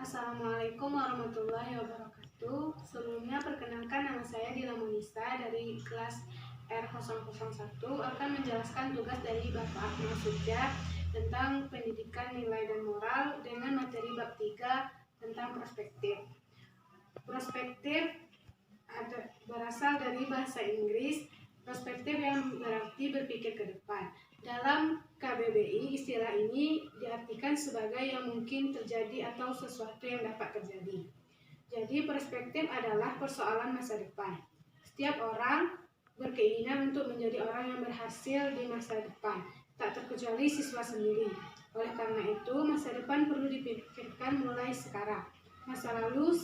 Assalamualaikum warahmatullahi wabarakatuh. Sebelumnya perkenalkan, nama saya Dila Monisa dari kelas R001 akan menjelaskan tugas dari Bapak Akmal Sujah tentang pendidikan nilai dan moral dengan materi bab 3 tentang perspektif. Perspektif berasal dari bahasa Inggris, perspektif yang berarti berpikir ke depan. Dalam KBBI, istilah ini diartikan sebagai yang mungkin terjadi atau sesuatu yang dapat terjadi. Jadi perspektif adalah persoalan masa depan. Setiap orang berkeinginan untuk menjadi orang yang berhasil di masa depan, tak terkecuali siswa sendiri. Oleh karena itu, masa depan perlu dipikirkan mulai sekarang. Masa lalu,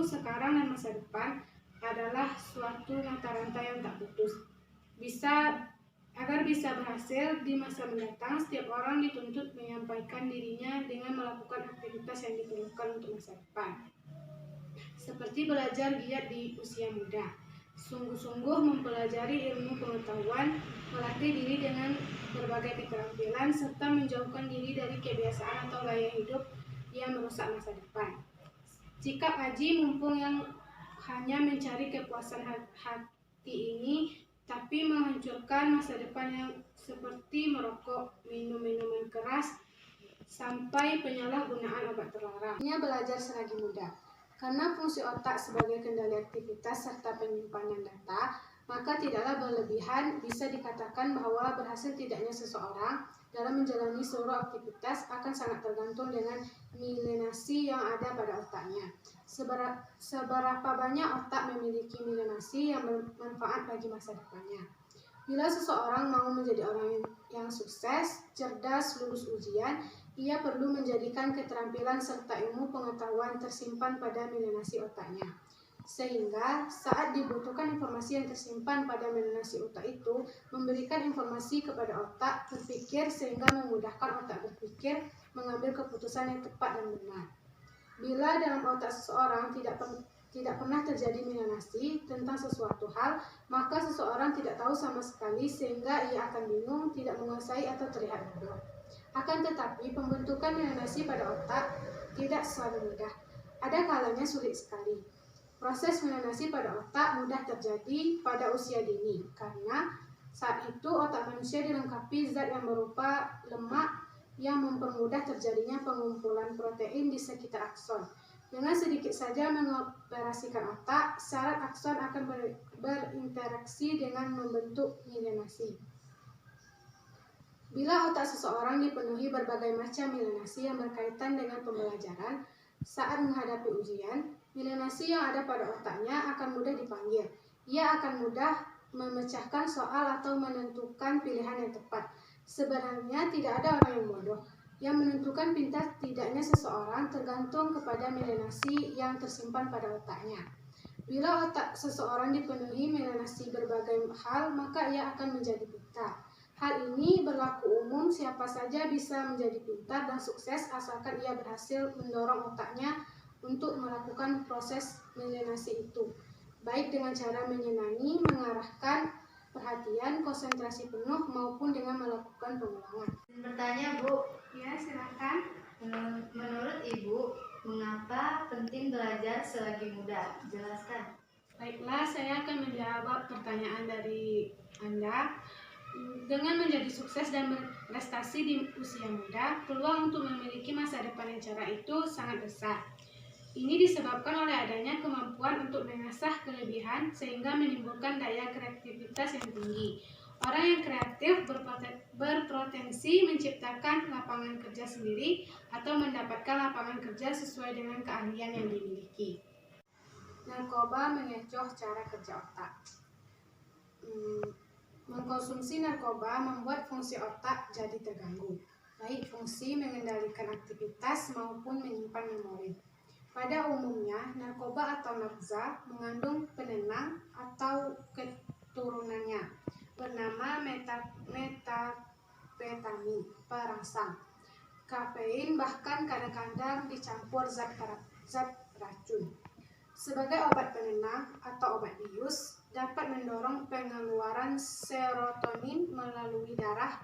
sekarang, dan masa depan adalah suatu mata rantai yang tak putus. Agar bisa berhasil di masa mendatang, setiap orang dituntut menyampaikan dirinya dengan melakukan aktivitas yang diperlukan untuk masa depan. Seperti belajar giat di usia muda, sungguh-sungguh mempelajari ilmu pengetahuan, melatih diri dengan berbagai keterampilan, serta menjauhkan diri dari kebiasaan atau gaya hidup yang merusak masa depan. Sikap haji mumpung yang hanya mencari kepuasan hati ini, tapi menghancurkan masa depan yang seperti merokok, minum minuman keras, sampai penyalahgunaan obat terlarang. Hanya belajar selagi muda. Karena fungsi otak sebagai kendali aktivitas serta penyimpanan data, maka tidaklah berlebihan bisa dikatakan bahwa berhasil tidaknya seseorang dalam menjalani seluruh aktivitas akan sangat tergantung dengan milenasi yang ada pada otaknya. Seberapa banyak otak memiliki milenasi yang bermanfaat bagi masa depannya. Bila seseorang mau menjadi orang yang sukses, cerdas, lulus ujian, ia perlu menjadikan keterampilan serta ilmu pengetahuan tersimpan pada milenasi otaknya. Sehingga saat dibutuhkan informasi yang tersimpan pada milenasi otak itu, memberikan informasi kepada otak berpikir sehingga memudahkan otak berpikir mengambil keputusan yang tepat dan benar. Bila dalam otak seseorang tidak pernah terjadi milenasi tentang sesuatu hal, maka seseorang tidak tahu sama sekali sehingga ia akan bingung, tidak menguasai atau terlihat bodoh. Akan tetapi pembentukan milenasi pada otak tidak selalu mudah. Ada kalanya sulit sekali. Proses milenasi pada otak mudah terjadi pada usia dini karena saat itu otak manusia dilengkapi zat yang berupa lemak yang mempermudah terjadinya pengumpulan protein di sekitar akson. Dengan sedikit saja mengoperasikan otak, syarat akson akan berinteraksi dengan membentuk milenasi. Bila otak seseorang dipenuhi berbagai macam milenasi yang berkaitan dengan pembelajaran, saat menghadapi ujian, milenasi yang ada pada otaknya akan mudah dipanggil. Ia akan mudah memecahkan soal atau menentukan pilihan yang tepat. Sebenarnya tidak ada orang yang bodoh. Yang menentukan pintar tidaknya seseorang tergantung kepada milenasi yang tersimpan pada otaknya. Bila otak seseorang dipenuhi milenasi berbagai hal, maka ia akan menjadi pintar. Hal ini berlaku umum, siapa saja bisa menjadi pintar dan sukses asalkan ia berhasil mendorong otaknya untuk melakukan proses milenasi itu, baik dengan cara menyenangi, mengarahkan perhatian, konsentrasi penuh, maupun dengan melakukan pengulangan. Bertanya, Bu. Ya, silakan. Menurut Ibu, mengapa penting belajar selagi muda? Jelaskan. Baiklah, saya akan menjawab pertanyaan dari Anda. Dengan menjadi sukses dan berprestasi di usia muda, peluang untuk memiliki masa depan yang cerah itu sangat besar. Ini disebabkan oleh adanya kemampuan untuk mengasah kelebihan sehingga menimbulkan daya kreativitas yang tinggi. Orang yang kreatif berpotensi menciptakan lapangan kerja sendiri atau mendapatkan lapangan kerja sesuai dengan keahlian yang dimiliki. Narkoba mengecoh cara kerja otak. Mengkonsumsi narkoba membuat fungsi otak jadi terganggu, baik fungsi mengendalikan aktivitas maupun menyimpan memori. Pada umumnya, narkoba atau narza mengandung penenang atau keturunannya bernama metapetamin, perangsang, kafein, bahkan kadang-kadang dicampur zat racun. Sebagai obat penenang atau obat bius, dapat mendorong pengeluaran serotonin melalui darah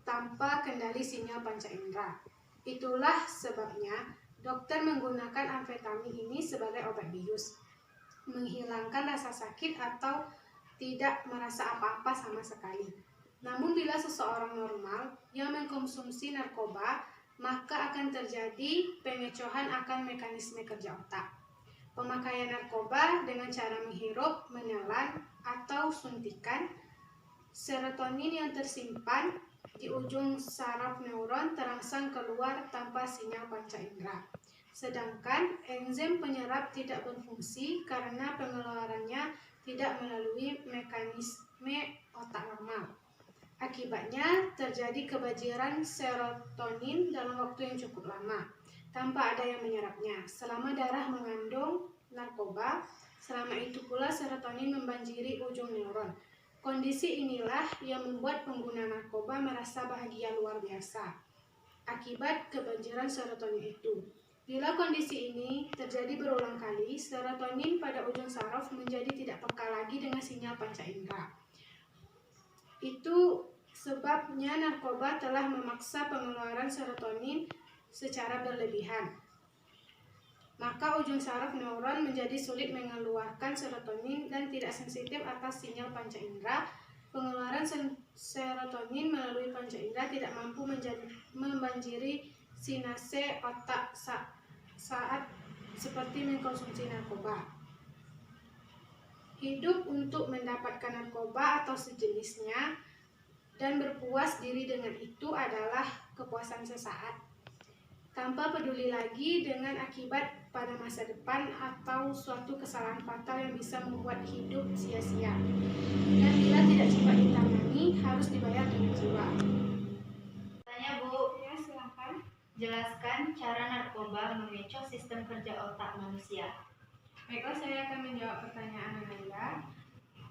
tanpa kendali sinyal panca indera. Itulah sebabnya Dokter menggunakan amfetamin ini sebagai obat bius, menghilangkan rasa sakit atau tidak merasa apa-apa sama sekali. Namun bila seseorang normal yang mengkonsumsi narkoba, maka akan terjadi pengecohan akan mekanisme kerja otak. Pemakaian narkoba dengan cara menghirup, menelan, atau suntikan, serotonin yang tersimpan di ujung saraf neuron terangsang keluar tanpa sinyal panca indera. Sedangkan enzim penyerap tidak berfungsi karena pengeluarannya tidak melalui mekanisme otak normal. Akibatnya terjadi kebanjiran serotonin dalam waktu yang cukup lama, tanpa ada yang menyerapnya. Selama darah mengandung narkoba, selama itu pula serotonin membanjiri ujung neuron. Kondisi inilah yang membuat pengguna narkoba merasa bahagia luar biasa akibat kebanjiran serotonin itu. Bila kondisi ini terjadi berulang kali, serotonin pada ujung saraf menjadi tidak peka lagi dengan sinyal panca indera. Itu sebabnya narkoba telah memaksa pengeluaran serotonin secara berlebihan. Maka ujung saraf neuron menjadi sulit mengeluarkan serotonin dan tidak sensitif atas sinyal panca indera. Pengeluaran serotonin melalui panca indera tidak mampu membanjiri sinase otak saat seperti mengkonsumsi narkoba. Hidup untuk mendapatkan narkoba atau sejenisnya dan berpuas diri dengan itu adalah kepuasan sesaat, tanpa peduli lagi dengan akibat pada masa depan atau suatu kesalahan fatal yang bisa membuat hidup sia-sia. Dan bila tidak cepat ditangani, harus dibayar dengan jiwa. Tanya Bu, Ya, silakan. jelaskan cara narkoba mengecoh sistem kerja otak manusia. Baiklah, saya akan menjawab pertanyaan Anda.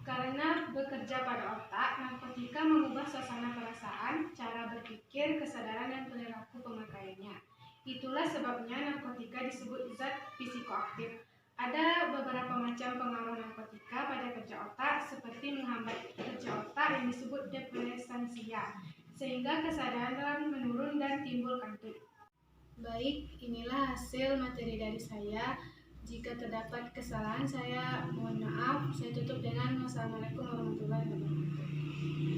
Karena bekerja pada otak, narkotika mengubah suasana perasaan, cara berpikir, kesadaran, dan perilaku pemakaiannya. Itulah sebabnya narkotika disebut zat psikoaktif. Ada beberapa macam pengaruh narkotika pada kerja otak, seperti menghambat kerja otak yang disebut depresansia, sehingga kesadaran menurun dan timbul kantuk. Baik, inilah hasil materi dari saya. Jika terdapat kesalahan, saya mohon maaf. Saya tutup dengan wassalamualaikum warahmatullahi wabarakatuh.